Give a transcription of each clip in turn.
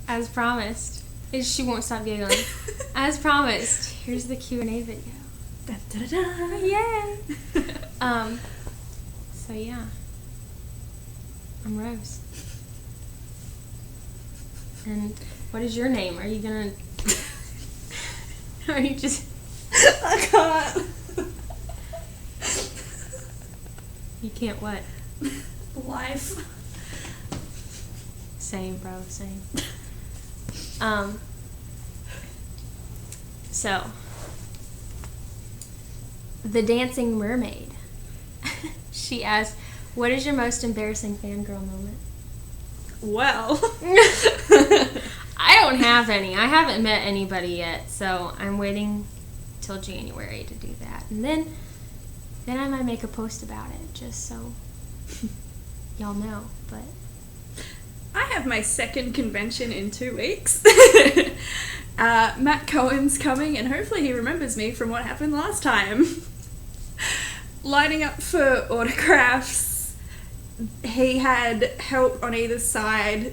as promised, she won't stop giggling. As promised, here's the Q&A video. Da, da, da, da. Yay! So yeah, I'm Rose. And what is your name? Are you gonna... Are you just... I can't. You can't what? Life. Same, bro, same. So, the Dancing Mermaid. She asked, what is your most embarrassing fangirl moment? Well. I don't have any. I haven't met anybody yet, so I'm waiting till January to do that. And then I might make a post about it, just so y'all know. But I have my second convention in 2 weeks. Matt Cohen's coming, and hopefully he remembers me from what happened last time. Lining up for autographs. He had help on either side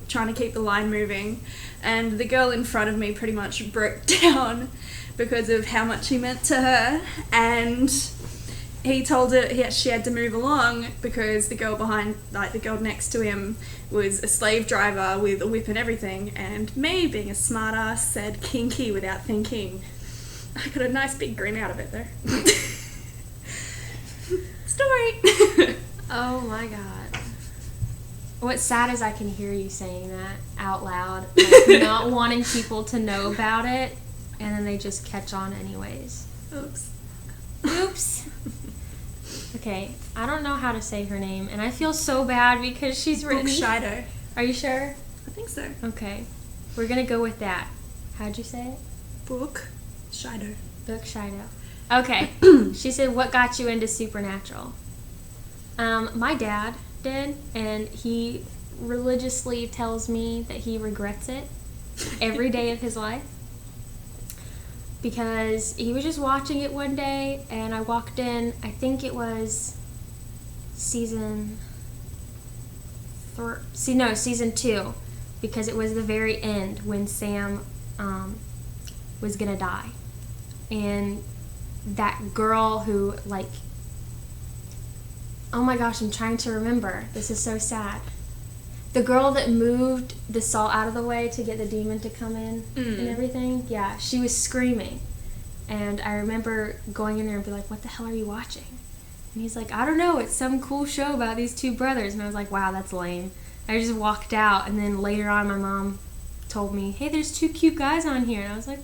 trying to keep the line moving, and the girl in front of me pretty much broke down because of how much he meant to her, and he told her she had to move along because the girl behind, like the girl next to him, was a slave driver with a whip and everything, and me, being a smart ass, said kinky without thinking. I got a nice big grin out of it though. Story. oh my god. What's sad is I can hear you saying that out loud, like not wanting people to know about it, and then they just catch on anyways. Oops. Oops. Okay, I don't know how to say her name, and I feel so bad because she's written... Shido. Are you sure? I think so. Okay. We're gonna go with that. How'd you say it? Book Shido. Book Shido. Okay. She said, what got you into Supernatural? My dad did, and he religiously tells me that he regrets it every day of his life. Because he was just watching it one day, and I walked in, I think it was season 2, because it was the very end when Sam was gonna die. And that girl who, like, oh my gosh, I'm trying to remember. This is so sad. The girl that moved the salt out of the way to get the demon to come in and everything, yeah, she was screaming. And I remember going in there and be like, what the hell are you watching? And he's like, I don't know, it's some cool show about these 2 brothers. And I was like, wow, that's lame. I just walked out, and then later on my mom told me, hey, there's 2 cute guys on here. And I was like,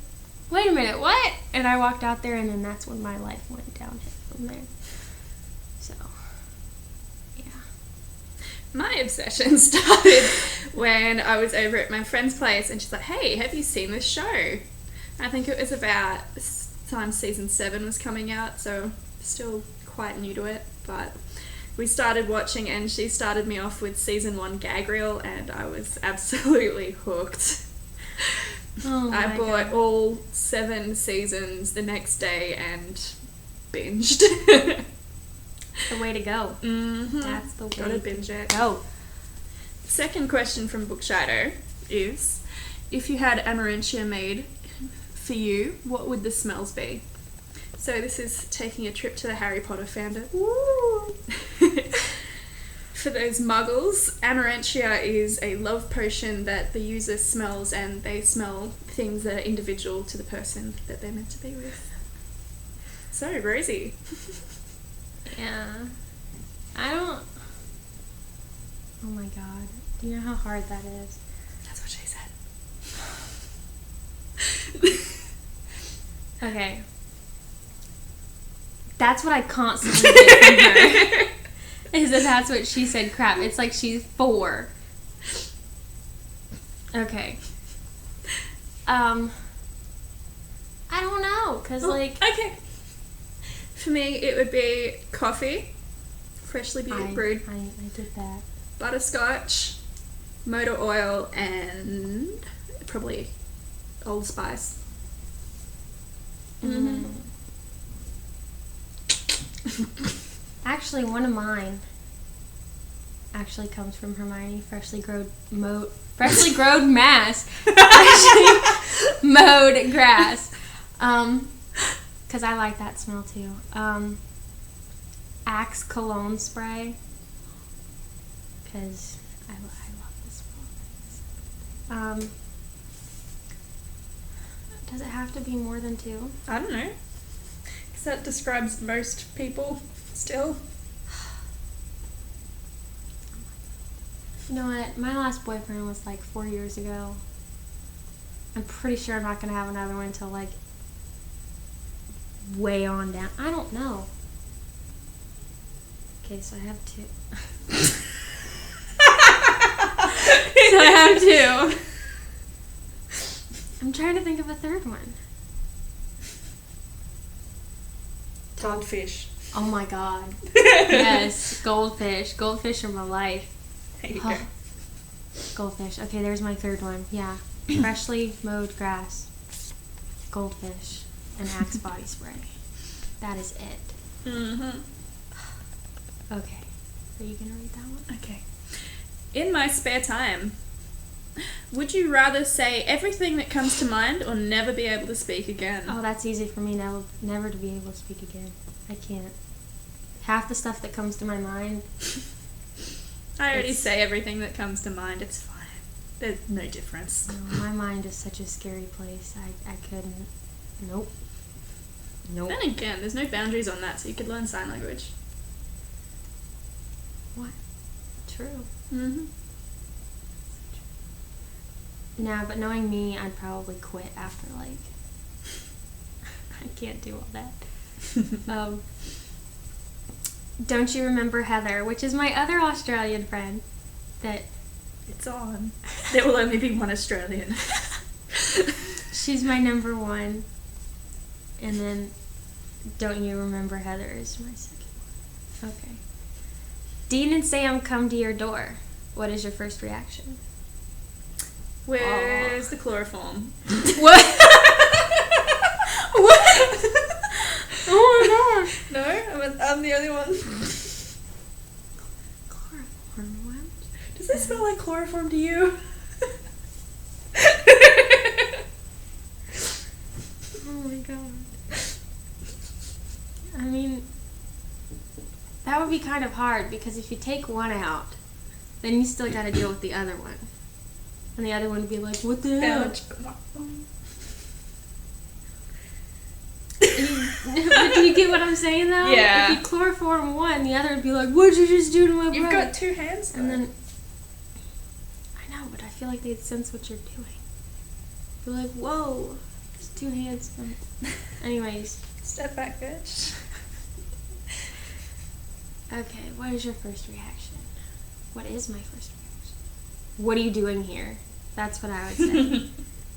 wait a minute, what? And I walked out there, and then that's when my life went downhill from there. So, yeah. My obsession started when I was over at my friend's place, and she's like, hey, have you seen this show? I think it was about time season 7 was coming out, so still quite new to it, but we started watching, and she started me off with season 1 gag reel, and I was absolutely hooked. Oh my I bought God. all 7 seasons the next day and binged. The way to go. Mm-hmm. That's the way Gotta binge it. go. Second question from Book Shido is, if you had Amarantia made for you, what would the smells be? So this is taking a trip to the Harry Potter fandom. Woo! For those muggles, Amarantia is a love potion that the user smells, and they smell things that are individual to the person that they're meant to be with. So, Rosie. Yeah. I don't... Oh my god. Do you know how hard that is? That's what she said. Okay. That's what I constantly get from her. Is that that's what she said. Crap. It's like she's 4. Okay. I don't know. Because, like... Okay. For me, it would be coffee, freshly brewed, I did that. butterscotch, motor oil, and probably Old Spice. Mm. Actually, one of mine, actually comes from Hermione. Freshly growed mass. Freshly mowed grass. Because I like that smell too. Axe cologne spray. Because I love this smell. Does it have to be more than 2? I don't know. Because that describes most people still. You know what? My last boyfriend was like 4 years ago. I'm pretty sure I'm not going to have another one until like way on down. I don't know. Okay, so I have 2. So I have 2. I'm trying to think of a third one. Goldfish. Oh my god. Yes, goldfish. Goldfish are my life. There you go. Goldfish. Okay, there's my third one. Yeah. Freshly mowed grass. Goldfish. And Axe body spray. That is it. Mm-hmm. Okay. Are you going to read that one? Okay. In my spare time, would you rather say everything that comes to mind or never be able to speak again? Oh, that's easy for me. Never to be able to speak again. I can't. Half the stuff that comes to my mind. I already say everything that comes to mind. It's fine. There's no difference. No, my mind is such a scary place. I couldn't. Nope. Then again, there's no boundaries on that, so you could learn sign language. What? True. Mm-hmm. Nah, but knowing me, I'd probably quit after, like... I can't do all that. Don't you remember Heather, which is my other Australian friend, that... It's on. There will only be one Australian. She's my number 1. And then, don't you remember Heather is my second one. Okay. Dean and Sam come to your door. What is your first reaction? Where's the chloroform? What? What? Oh my god. No, I'm the only one. Chloroform, what? Does that smell like chloroform to you? Oh my god. I mean, that would be kind of hard because if you take one out, then you still gotta deal with the other one. And the other one would be like, what the hell? Do you get what I'm saying though? Yeah. If you chloroform one, the other would be like, what'd you just do to my You've breath? got 2 hands though. And then, I know, but I feel like they'd sense what you're doing. They're like, whoa, there's 2 hands. Anyways. Step back, bitch. Okay, what is your first reaction? What is my first reaction? What are you doing here? That's what I would say.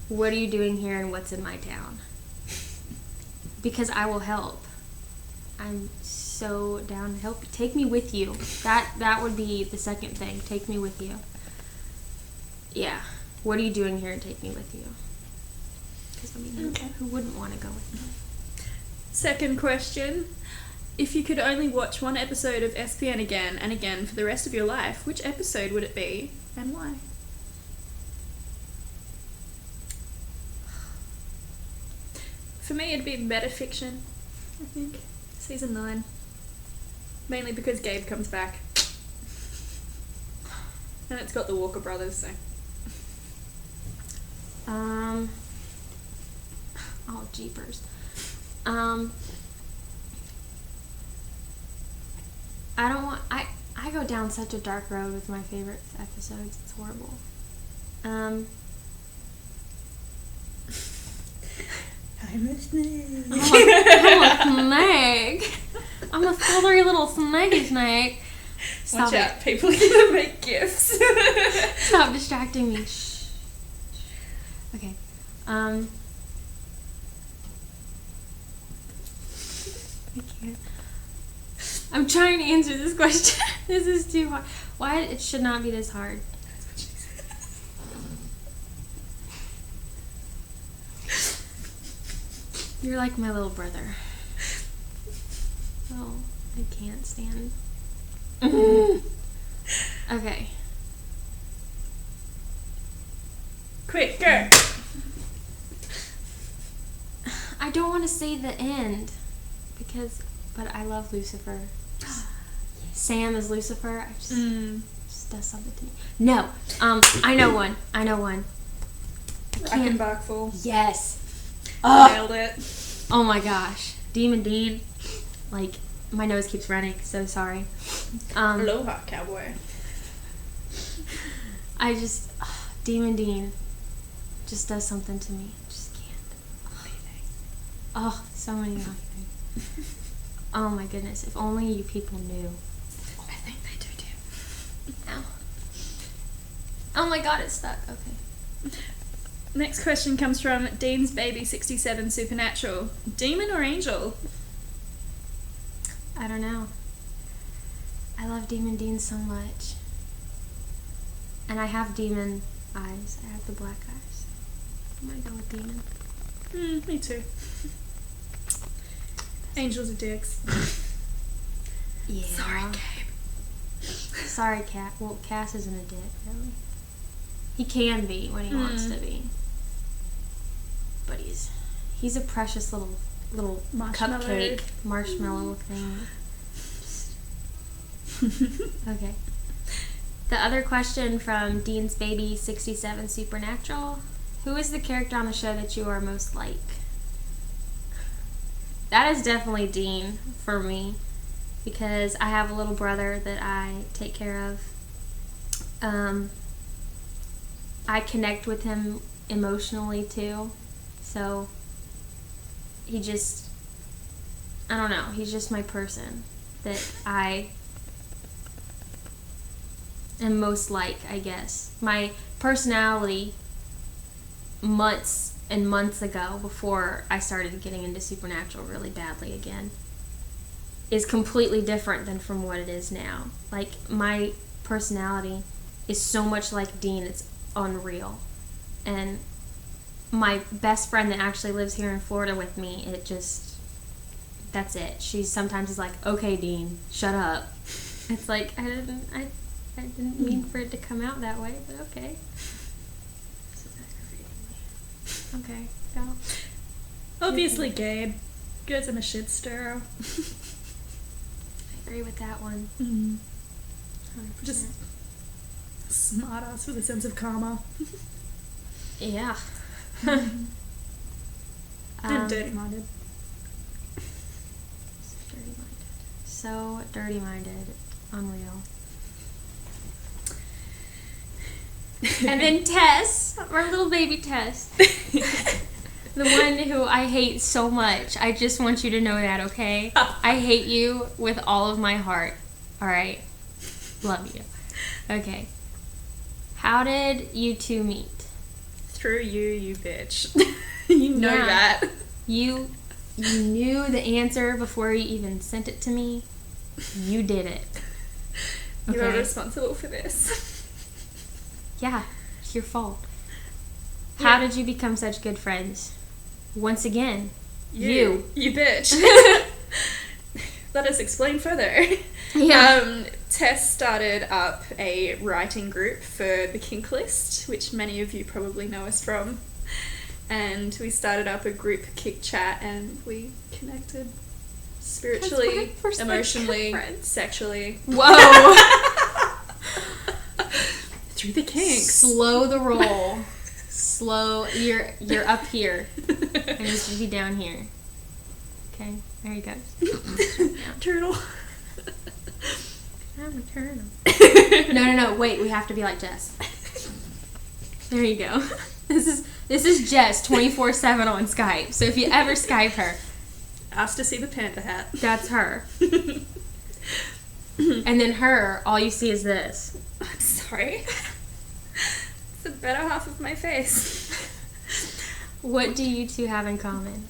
What are you doing here and what's in my town? Because I will help. I'm so down to help. Take me with you. That would be the second thing. Take me with you. Yeah. What are you doing here and take me with you? Because, I mean, who wouldn't want to go with me? Second question. If you could only watch one episode of SPN again and again for the rest of your life, which episode would it be and why? For me, it'd be Metafiction, I think. Season 9. Mainly because Gabe comes back. And it's got the Walker brothers, so... Oh, jeepers. I don't want... I go down such a dark road with my favorite episodes. It's horrible. I'm a snake. I'm a snake. I'm a slithery little snake. Stop Watch it. out, people are gonna make gifts. Stop distracting me. Shh. Okay. I can't. I'm trying to answer this question. This is too hard. Why? It should not be this hard. That's what she said. You're like my little brother. Oh, I can't stand. Okay. Quick, go. I don't want to say the end but I love Lucifer. Sam is Lucifer. I just does something to me. No. I know one. Reichenbach Fool. Yes. Nailed it. Oh my gosh. Demon Dean. Like, my nose keeps running, so sorry. Aloha, cowboy. Demon Dean just does something to me. Just can't. Oh, so many things. Oh my goodness. If only you people knew. I think they do too. Ow. Oh my god, it's stuck. Okay. Next question comes from Dean's Baby 67 Supernatural. Demon or angel? I don't know. I love Demon Dean so much. And I have demon eyes. I have the black eyes. I'm gonna go with demon. Me too. Angels are dicks. Yeah. Sorry, Gabe. Sorry, Cat. Well, Cass isn't a dick, really. He can be when he wants to be. But he's a precious little cupcake marshmallow thing. Okay. The other question from Dean's Baby 67 Supernatural. Who is the character on the show that you are most like? That is definitely Dean for me, because I have a little brother that I take care of. I connect with him emotionally too, so I don't know, he's just my person that I am most like, I guess. My personality months and months ago, before I started getting into Supernatural really badly again, is completely different than from what it is now. Like, my personality is so much like Dean, it's unreal. And my best friend that actually lives here in Florida with me, that's it. She sometimes is like, okay, Dean, shut up. It's like, I didn't mean for it to come out that way, but okay. Okay, go. Obviously, Gabe. Because I'm a shit stirrer. I agree with that one. 100%. Just smart ass with a sense of karma. Yeah. And dirty-minded. So dirty-minded. Unreal. And then Tess, our little baby Tess. The one who I hate so much. I just want you to know that, okay? I hate you with all of my heart. Alright? Love you. Okay. How did you two meet? Through you bitch. You know that. You knew the answer before you even sent it to me. You did it. You are responsible for this. Yeah, it's your fault. How did you become such good friends? Once again, you bitch. Let us explain further. Yeah. Tess started up a writing group for the Kink List, which many of you probably know us from. And we started up a group kick chat, and we connected spiritually, emotionally, sexually. Whoa. Through the kinks. Slow the roll. Slow. You're up here. I need you to be down here. Okay, there you go. Turtle. I'm a turtle. No. Wait, we have to be like Jess. There you go. This is Jess 24/7 on Skype. So if you ever Skype her, ask to see the panda hat. That's her. And then her, all you see is this. I'm sorry. It's the better half of my face. What do you two have in common?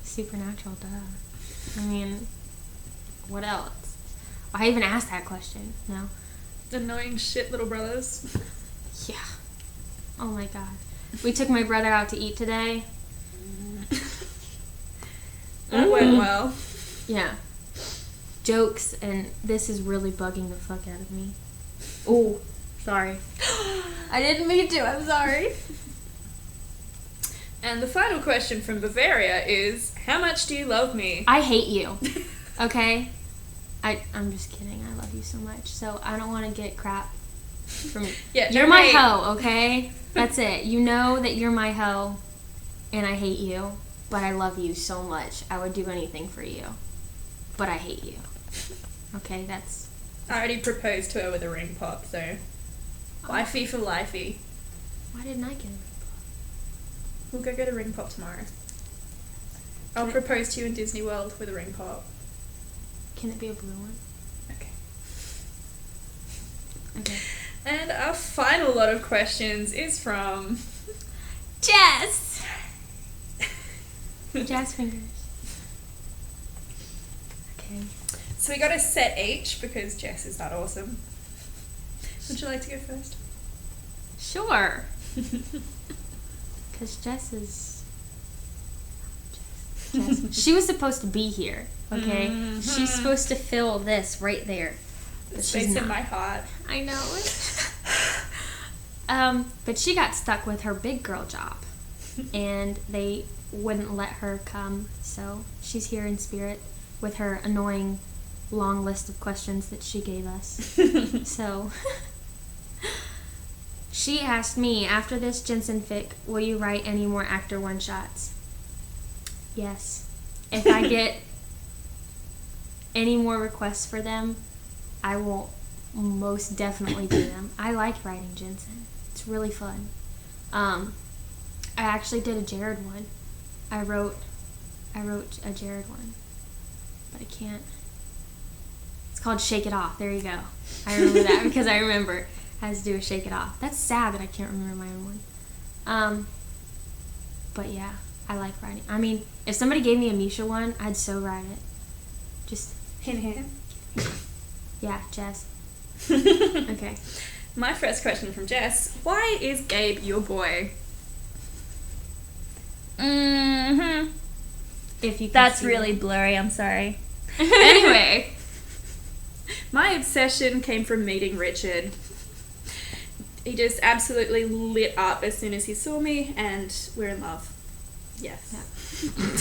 Supernatural, duh. I mean, what else? I even asked that question. No. Annoying shit little brothers. Yeah. Oh my god. We took my brother out to eat today. That went well. Yeah. Jokes, and this is really bugging the fuck out of me. Ooh, sorry. I didn't mean to. I'm sorry. And the final question from Bavaria is, how much do you love me? I hate you. Okay? I'm just kidding. I love you so much. So I don't want to get crap from you. Yeah, you're my hoe, okay? That's it. You know that you're my hoe, and I hate you, but I love you so much. I would do anything for you, but I hate you. Okay, that's... I already proposed to her with a ring pop, so... Wifey for lifey. Why didn't I get a ring pop? We'll go get a ring pop tomorrow. I'll propose to you in Disney World with a ring pop. Can it be a blue one? Okay. Okay. And our final lot of questions is from... Jess! Jazz fingers. Okay. So we got a set each because Jess is that awesome. Would you like to go first? Sure. Because Jess is... Jess. She was supposed to be here, okay? Mm-hmm. She's supposed to fill this right there. The space in my heart. I know. But she got stuck with her big girl job. And they wouldn't let her come. So she's here in spirit with her annoying long list of questions that she gave us. So... She asked me, after this Jensen fic, will you write any more actor one-shots? Yes. If I get any more requests for them, I will most definitely do them. I like writing Jensen. It's really fun. I actually did a Jared one. I wrote a Jared one. But I can't. It's called Shake It Off. There you go. I remember that because I remember. Has to do with Shake It Off. That's sad that I can't remember my own one. But yeah, I like writing. I mean, if somebody gave me a Misha one, I'd so write it. Just hint, hint. Yeah, Jess. Okay. My first question from Jess: why is Gabe your boy? Mm-hmm. If you. That's really blurry. I'm sorry. Anyway, my obsession came from meeting Richard. He just absolutely lit up as soon as he saw me, and we're in love. Yes. Yeah.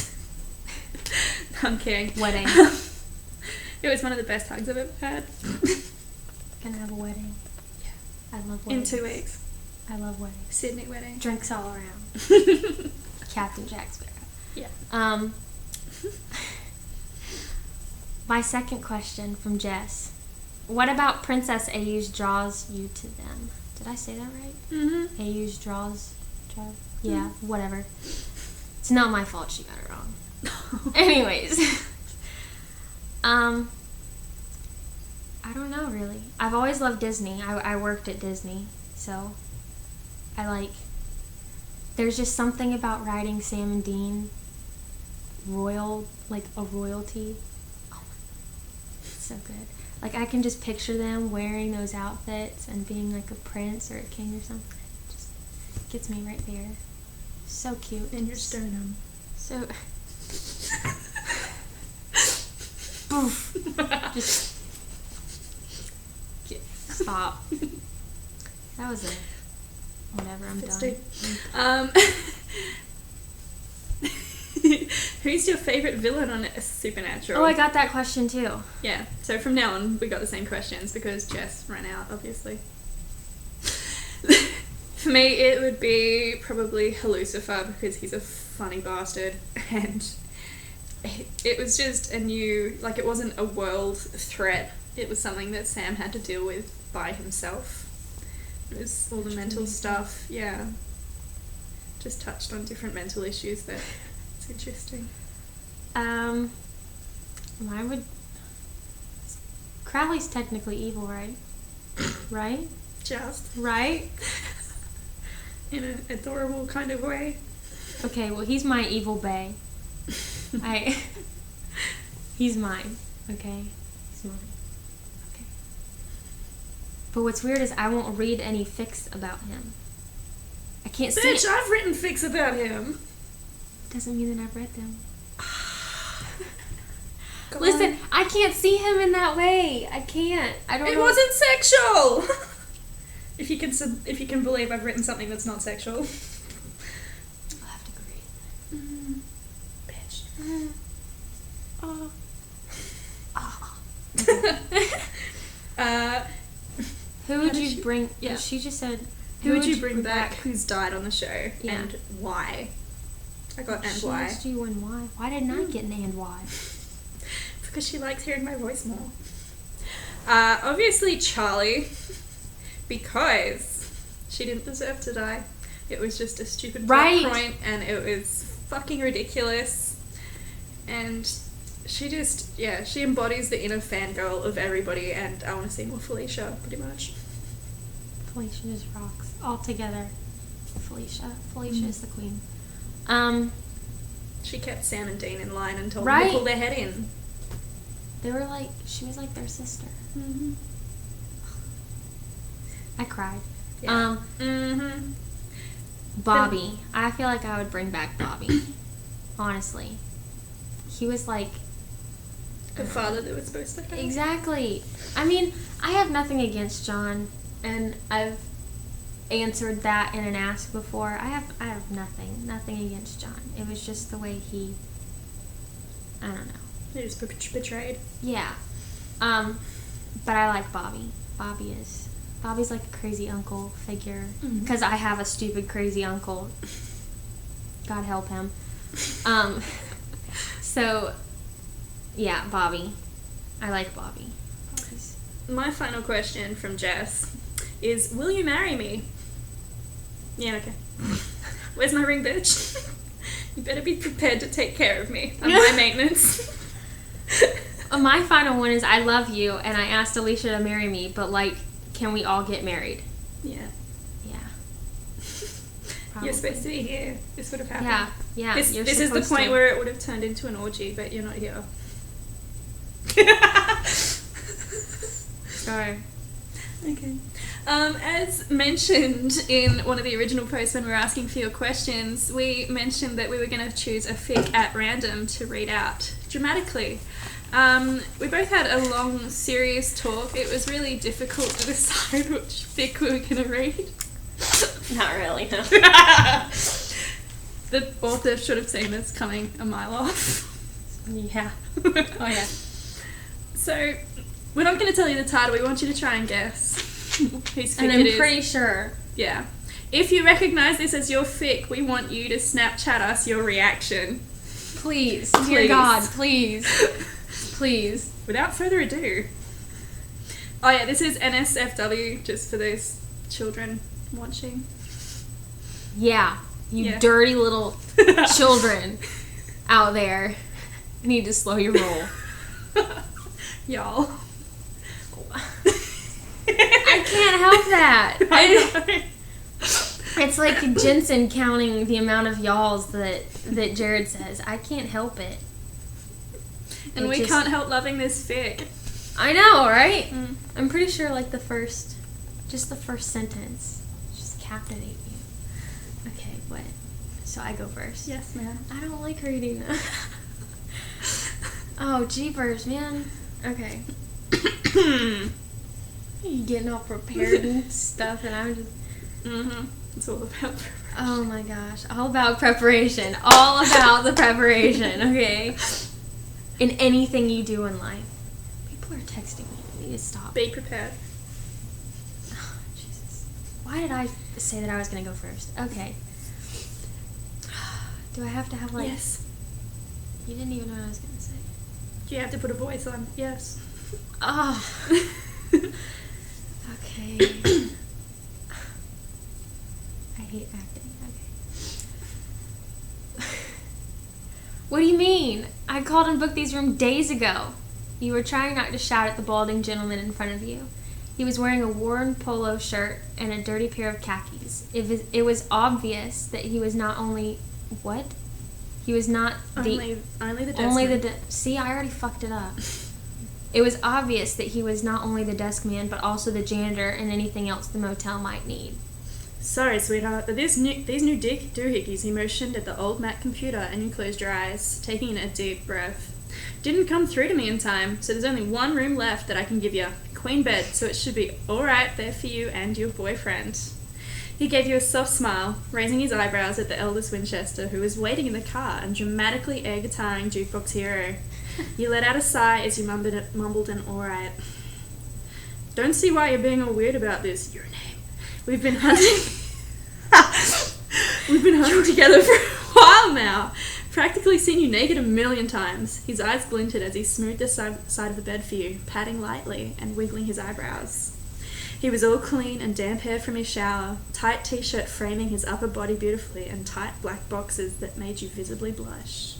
I'm kidding. Wedding. It was one of the best hugs I've ever had. Gonna have a wedding. Yeah. I love weddings. In 2 weeks. I love weddings. Sydney wedding. Drinks all around. Captain Jack Sparrow. Yeah. My second question from Jess. What about Princess Ayush draws you to them? Did I say that right? Mm-hmm. Ayush draws. Yeah, whatever. It's not my fault she got it wrong. Anyways. I don't know, really. I've always loved Disney. I worked at Disney, so I like... There's just something about riding Sam and Dean like a royalty. Oh my, it's so good. Like, I can just picture them wearing those outfits and being like a prince or a king or something. It just gets me right there. So cute. In your sternum. So... Boof. Just... Stop. That was it. Whatever, I'm done. Who's your favourite villain on Supernatural? Oh, I got that question too. Yeah, so from now on we got the same questions because Jess ran out, obviously. For me, it would be probably Lucifer because he's a funny bastard, and it was just a new, like, it wasn't a world threat, it was something that Sam had to deal with by himself. It was all the mental stuff, yeah. Just touched on different mental issues there. It's interesting. Mine would... Crowley's technically evil, right? Right? Just. Right? In an adorable kind of way. Okay, well, he's my evil bae. He's mine, okay? He's mine. Okay. But what's weird is I won't read any fics about him. I can't see... Bitch, I've written fics about him. Doesn't mean that I've read them. Listen, I can't see him in that way. I can't. I don't know. It wasn't sexual! If you can believe I've written something that's not sexual. I'll have to agree. Bitch. Oh. Who would you bring? Yeah. She just said. Who would you bring back who's died on the show, Yeah. and why? I got and She why. asked you and why. Why didn't I get an and why? Because she likes hearing my voice more. Obviously Charlie, because she didn't deserve to die. It was just a stupid plot point, and it was fucking ridiculous. And she just, she embodies the inner fangirl of everybody, and I want to see more Felicia, pretty much. Felicia just rocks all together. Felicia is the queen. She kept Sam and Dean in line and told Right. them to pull their head in. They were like, she was like their sister. Mm-hmm. I cried. Yeah. Bobby. I feel like I would bring back Bobby. Honestly. He was like... The father that was supposed to have. Exactly. I mean, I have nothing against John, and I've answered that in an ask before. I have nothing against John. It was just the way he... I don't know. He was betrayed. Yeah. But I like Bobby. Bobby's like a crazy uncle figure. Because I have a stupid crazy uncle. God help him. So, yeah, Bobby. I like Bobby. My final question from Jess is, will you marry me? Yeah, okay. Where's my ring, bitch? You better be prepared to take care of me. I'm my maintenance. My final one is, I love you, and I asked Elysha to marry me, but, like, can we all get married? Yeah. Yeah. You're supposed to be here. This would have happened. Yeah. This is the point where it would have turned into an orgy, but you're not here. Sorry. Okay. As mentioned in one of the original posts when we were asking for your questions, we mentioned that we were going to choose a fic at random to read out dramatically. We both had a long, serious talk. It was really difficult to decide which fic we were going to read. Not really, no. The author should have seen this coming a mile off. Yeah. Oh, yeah. So, we're not going to tell you the title. We want you to try and guess whose fic And it I'm is. pretty sure. Yeah. If you recognise this as your fic, we want you to Snapchat us your reaction. Please. Dear God, please. Please. Without further ado. Oh yeah, this is NSFW, just for those children watching. Yeah. You Yeah. dirty little children out there. You need to slow your roll. Y'all. I can't help that. I know. It's like Jensen counting the amount of y'alls that Jared says. I can't help it. And we can't help loving this fic. I know, right? Mm. I'm pretty sure like the first sentence just captivate you. Okay, what? So I go first. Yes, ma'am. I don't like reading that. Oh, jeepers, man. Okay. You getting all prepared and stuff, and I'm just... Mm-hmm. It's all about preparation. Oh my gosh. All about preparation. All about the preparation, okay? In anything you do in life. People are texting me. I need to stop. Be prepared. Oh, Jesus. Why did I say that I was going to go first? Okay. Do I have to have, like... Yes. You didn't even know what I was going to say. Do you have to put a voice on? Yes. Oh. Okay. I hate acting. Okay. What do you mean? I called and booked these rooms days ago. You were trying not to shout at the balding gentleman in front of you. He was wearing a worn polo shirt and a dirty pair of khakis. It was obvious that he was not only... What? He was not the... Only the desk Only man. the... See, I already fucked it up. It was obvious that he was not only the desk man, but also the janitor and anything else the motel might need. Sorry, sweetheart, but these new doohickeys, he motioned at the old Mac computer, and you closed your eyes, taking in a deep breath. Didn't come through to me in time, so there's only one room left that I can give you. queen bed, so it should be alright there for you and your boyfriend. He gave you a soft smile, raising his eyebrows at the eldest Winchester, who was waiting in the car and dramatically air guitaring Jukebox Hero. You let out a sigh as you mumbled an alright. Don't see why you're being all weird about this. Your name. We've been hunting together for a while now. Practically seen you naked a million times. His eyes glinted as he smoothed the side of the bed for you, patting lightly and wiggling his eyebrows. He was all clean and damp hair from his shower, tight t-shirt framing his upper body beautifully, and tight black boxers that made you visibly blush.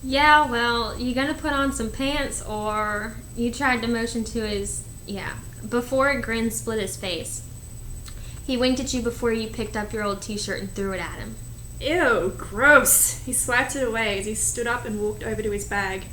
Yeah, well, you gonna put on some pants, or you tried to motion to his... Yeah. Before a grin split his face. He winked at you before you picked up your old t-shirt and threw it at him. Ew, gross. He swiped it away as he stood up and walked over to his bag.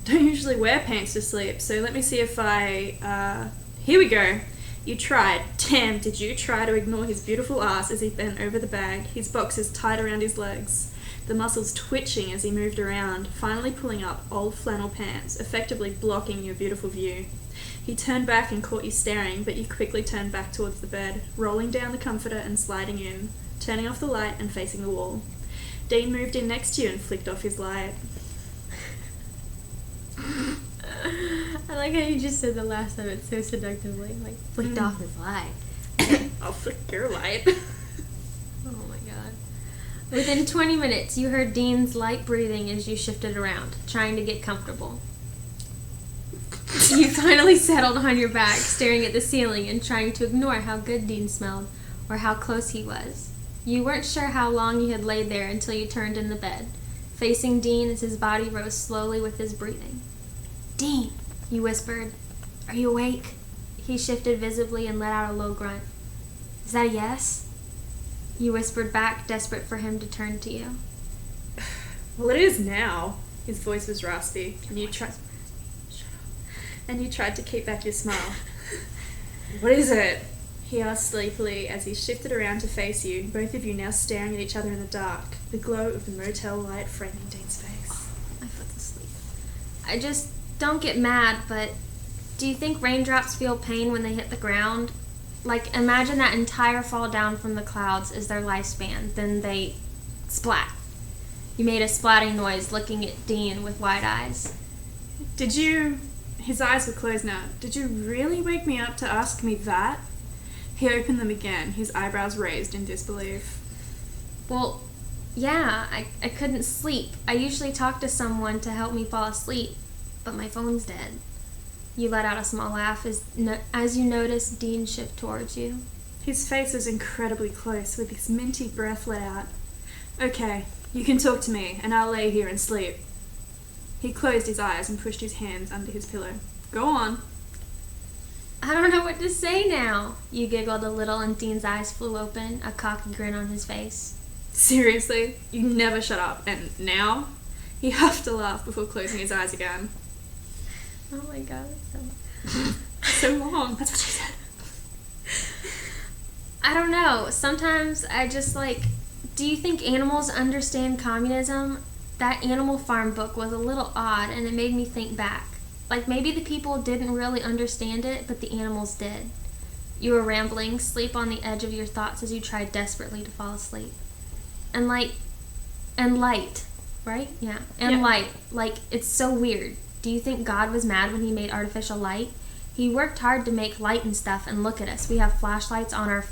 Don't usually wear pants to sleep, so let me see if here we go. You tried. Damn, did you try to ignore his beautiful ass as he bent over the bag, his boxers tight around his legs, the muscles twitching as he moved around, finally pulling up old flannel pants, effectively blocking your beautiful view. He turned back and caught you staring, but you quickly turned back towards the bed, rolling down the comforter and sliding in, turning off the light and facing the wall. Dean moved in next to you and flicked off his light. I like how you just said the last of it so seductively, like flicked off his light. I'll flick your light. Oh my god. Within 20 minutes, you heard Dean's light breathing as you shifted around, trying to get comfortable. You finally settled on your back, staring at the ceiling and trying to ignore how good Dean smelled or how close he was. You weren't sure how long you had laid there until you turned in the bed, facing Dean as his body rose slowly with his breathing. "Dean," you whispered. "Are you awake?" He shifted visibly and let out a low grunt. "Is that a yes?" You whispered back, desperate for him to turn to you. Well, it is now. His voice was raspy, and you tried to keep back your smile. What is it? He asked sleepily as he shifted around to face you, both of you now staring at each other in the dark, the glow of the motel light framing Dean's face. My foot's asleep. I just don't get mad, but do you think raindrops feel pain when they hit the ground? Like, imagine that entire fall down from the clouds is their lifespan, then they splat. You made a splatting noise, looking at Dean with wide eyes. Did you... His eyes were closed now. Did you really wake me up to ask me that? He opened them again, his eyebrows raised in disbelief. Well, yeah, I couldn't sleep. I usually talk to someone to help me fall asleep, but my phone's dead. You let out a small laugh as you noticed Dean shift towards you. His face was incredibly close, with his minty breath let out. Okay, you can talk to me, and I'll lay here and sleep. He closed his eyes and pushed his hands under his pillow. Go on. I don't know what to say now. You giggled a little and Dean's eyes flew open, a cocky grin on his face. Seriously? You never shut up. And now? He huffed a laugh before closing his eyes again. Oh my god, So long. That's what she said. I don't know. Sometimes I just do you think animals understand communism? That Animal Farm book was a little odd and it made me think back. Like maybe the people didn't really understand it, but the animals did. You were rambling, sleep on the edge of your thoughts as you tried desperately to fall asleep. And light, right? Yeah. And light. Like, it's so weird. Do you think God was mad when he made artificial light? He worked hard to make light and stuff, and look at us. We have flashlights on our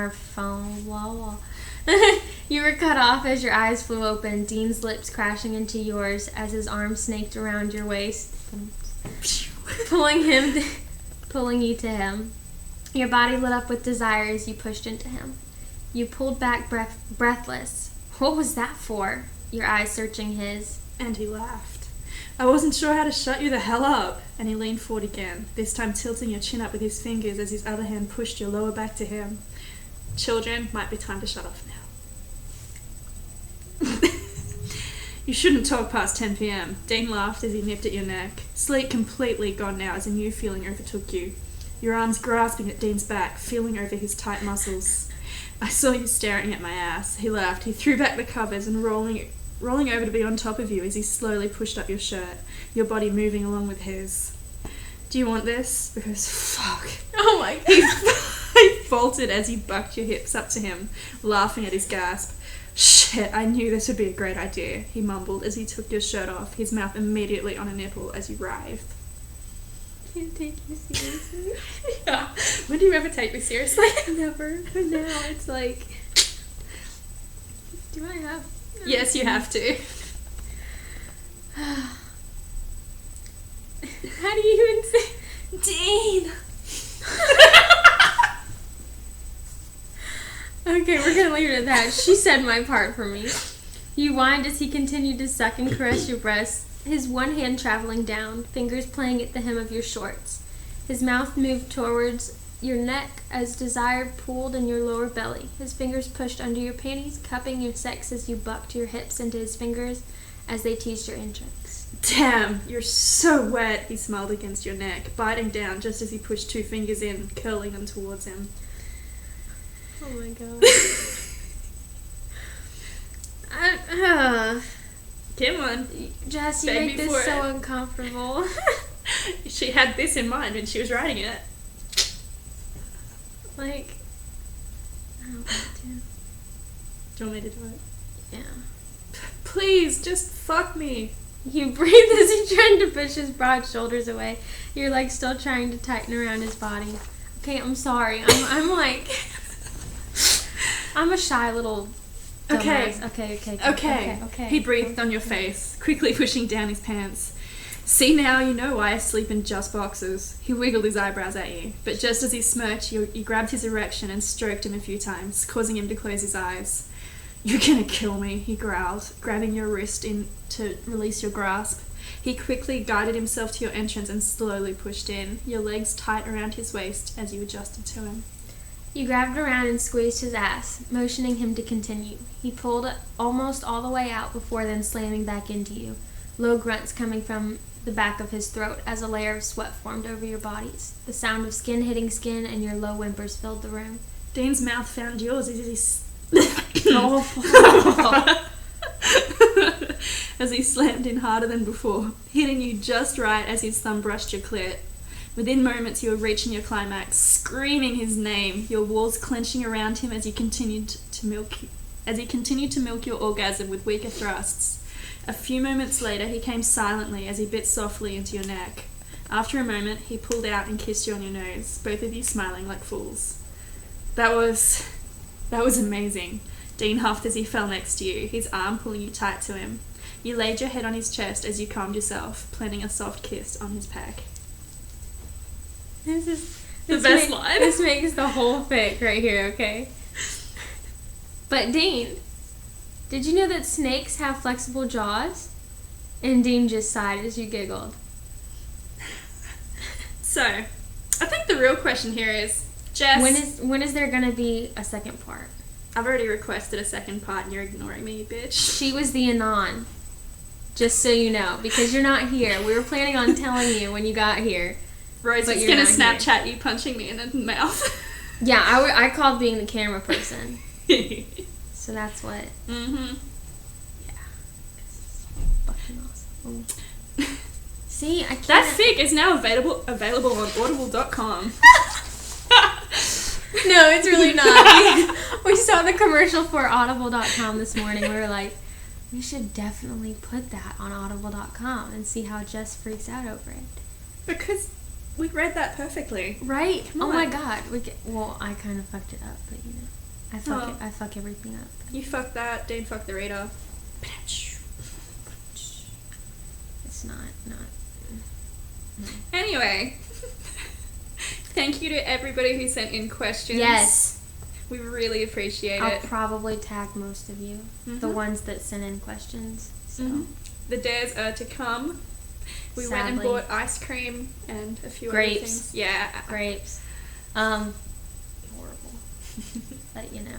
phone. Blah, blah. You were cut off as your eyes flew open, Dean's lips crashing into yours as his arm snaked around your waist, pulling you to him. Your body lit up with desire as you pushed into him. You pulled back breathless. What was that for? Your eyes searching his. And he laughed. I wasn't sure how to shut you the hell up. And he leaned forward again, this time tilting your chin up with his fingers as his other hand pushed your lower back to him. Children, might be time to shut off now. You shouldn't talk past 10 p.m. Dean laughed as he nipped at your neck. Sleep completely gone now as a new feeling overtook you. Your arms grasping at Dean's back, feeling over his tight muscles. I saw you staring at my ass. He laughed. He threw back the covers and rolling rolling over to be on top of you as he slowly pushed up your shirt, your body moving along with his. Do you want this? Because fuck. Oh my god. He faltered as you bucked your hips up to him, laughing at his gasp. Shit, I knew this would be a great idea, he mumbled as he took your shirt off, his mouth immediately on a nipple as you writhed. I can't take you seriously. Yeah. When do you ever take me seriously? Never. But now it's like, do I have? Yes, you have to. How do you even say Dean? Okay, we're gonna leave it at that. She said my part for me. You whined as he continued to suck and caress your breasts, his one hand traveling down, fingers playing at the hem of your shorts. His mouth moved towards your neck as desire pulled in your lower belly. His fingers pushed under your panties, cupping your sex as you bucked your hips into his fingers as they teased your entrance. Damn, you're so wet, he smiled against your neck, biting down just as he pushed 2 fingers in, curling them towards him. Oh my god. Come on. Jess, you Beg make me this for so it. uncomfortable. She had this in mind when she was writing it. Like, I don't want to. Do you want me to do it? Yeah. Please, just fuck me. You breathed as he tried to push his broad shoulders away, your legs still trying to tighten around his body. Okay, I'm sorry. I'm like, I'm a shy little dumbass. Okay. He breathed on your face, quickly pushing down his pants. See, now you know why I sleep in just boxers. He wiggled his eyebrows at you, but just as he smirked, you grabbed his erection and stroked him a few times, causing him to close his eyes. You're gonna kill me, he growled, grabbing your wrist in to release your grasp. He quickly guided himself to your entrance and slowly pushed in, your legs tight around his waist as you adjusted to him. You grabbed around and squeezed his ass, motioning him to continue. He pulled almost all the way out before then slamming back into you, low grunts coming from the back of his throat as a layer of sweat formed over your bodies. The sound of skin hitting skin and your low whimpers filled the room. Dean's mouth found yours as he as he slammed in harder than before, hitting you just right as his thumb brushed your clit. Within moments you were reaching your climax, screaming his name, your walls clenching around him as he continued to milk your orgasm with weaker thrusts. A few moments later he came silently as he bit softly into your neck. After a moment he pulled out and kissed you on your nose, both of you smiling like fools. That was amazing. Dean huffed as he fell next to you, his arm pulling you tight to him. You laid your head on his chest as you calmed yourself, planting a soft kiss on his peck. This is The best line. This makes the whole fic right here, okay? But Dean, did you know that snakes have flexible jaws? And Dean just sighed as you giggled. So, I think the real question here is, Jess... When is there gonna be a second part? I've already requested a second part and you're ignoring me, you bitch. She was the Anon. Just so you know, because you're not here. We were planning on telling you when you got here. Rosie's gonna Snapchat you punching me in the mouth. Yeah, I called being the camera person. So that's what... Mm-hmm. Yeah. It's fucking awesome. Ooh. See, I can't... That fic is now available on audible.com. No, it's really not. We saw the commercial for audible.com this morning. We were like, we should definitely put that on audible.com and see how Jess freaks out over it. Because we read that perfectly. Right? Come Oh on. my god. Well, I kind of fucked it up, but you know. I fuck everything up. You fuck that, Dane fuck the reader. It's not. No. Anyway. Thank you to everybody who sent in questions. Yes. We really appreciate I'll it. probably tag most of you. The ones that sent in questions. So. The dares are to come. We went and Sadly. bought ice cream and a few other Grapes. things. Yeah. Grapes. Horrible. But you know.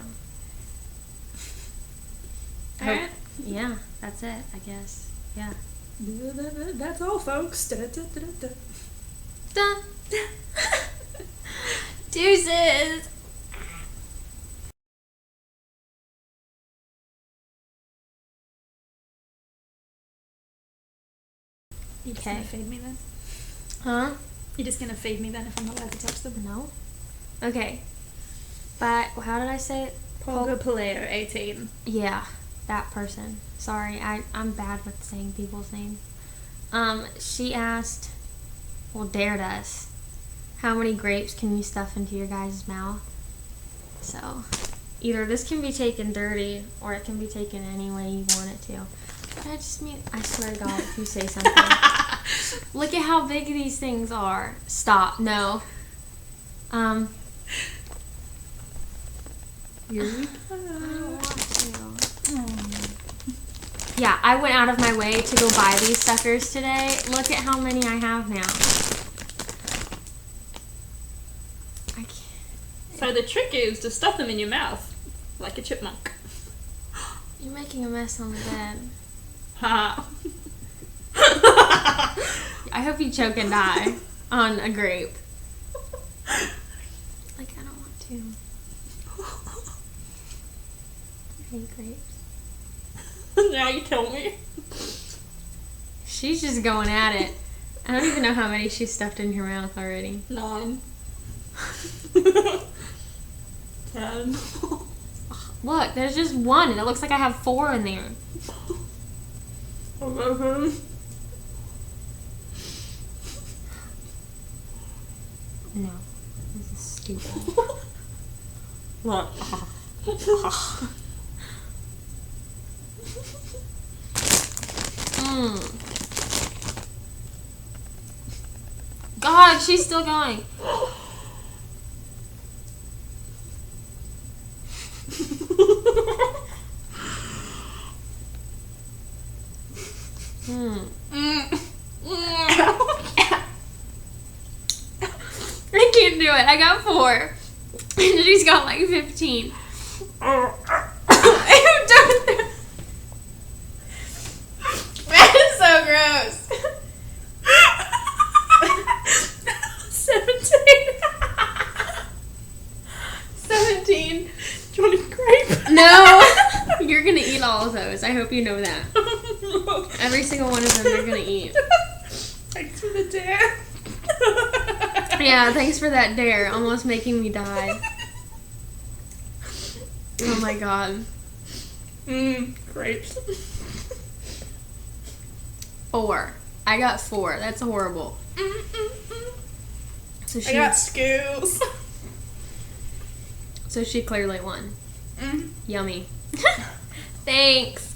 Alright. Yeah, that's it, I guess. Yeah. That's all, folks. Da-da-da-da-da. Done. Deuces. You just Okay. gonna feed me then? Huh? You're just gonna feed me then if I'm not allowed to touch them? No. Okay. But how did I say it? Polga Paleo, 18. Yeah, that person. Sorry, I'm bad with saying people's names. She asked, well, dared us, how many grapes can you stuff into your guys' mouth? So, either this can be taken dirty, or it can be taken any way you want it to. But I just mean, I swear to God, if you say something. Look at how big these things are. Stop. No. Here we go. I don't want to. Yeah, I went out of my way to go buy these suckers today. Look at how many I have now. I can't. So the trick is to stuff them in your mouth, like a chipmunk. You're making a mess on the bed. Ha. I hope you choke and die on a grape. Like, I don't want to. I hate grapes. Now you tell me. She's just going at it. I don't even know how many she stuffed in her mouth already. 9. 10. Look, there's just one, and it looks like I have 4 in there. 11. No, this is stupid. What? God, she's still going. I can't do it. I got 4. And she's got like 15. That is so gross. 17. 17. Do you want a grape? No. You're going to eat all of those. I hope you know that. Every single one of them you're going to eat. Thanks for the dare. Yeah, thanks for that dare. Almost making me die. Oh my God. Grapes. 4. I got 4. That's horrible. So I got skills. So she clearly won. Yummy. Thanks.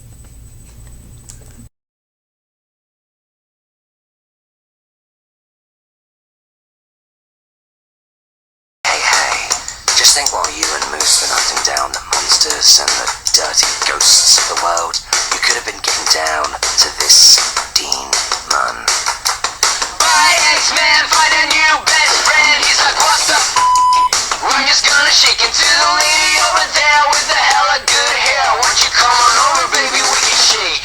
Just think while you and Moose were hunting down the monsters and the dirty ghosts of the world, you could have been getting down to this demon. My X-Man find a new best friend. He's like, what the I'm just gonna shake into the lady over there with the hella good hair. Won't you come on over, baby, we can shake.